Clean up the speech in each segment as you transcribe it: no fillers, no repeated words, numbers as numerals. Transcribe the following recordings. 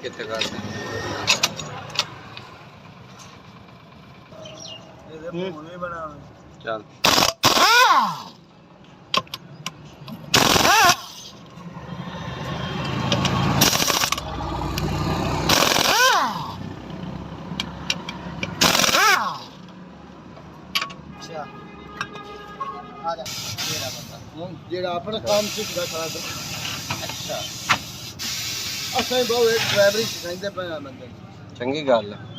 कितने करते हैं चल जेड़ा अपना काम सीखदा खड़ा कर अच्छा असां बहु एक ड्राइवरी सिखाइंदे पे बंदे चंगी गल है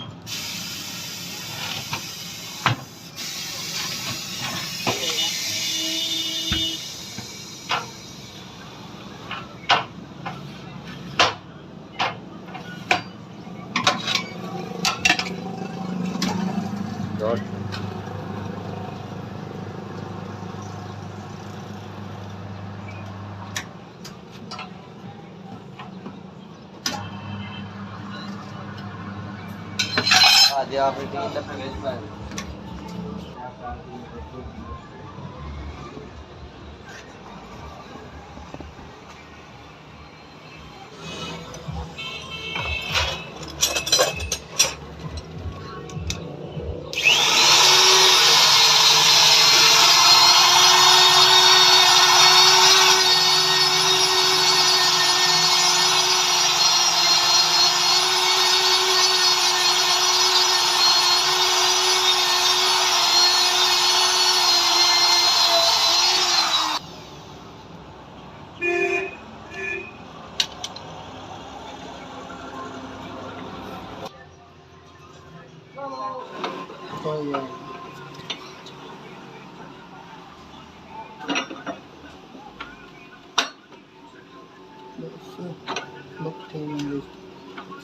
गुड आज आप टीम का प्रवेश पाए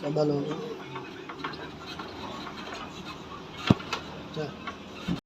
सबल हो गया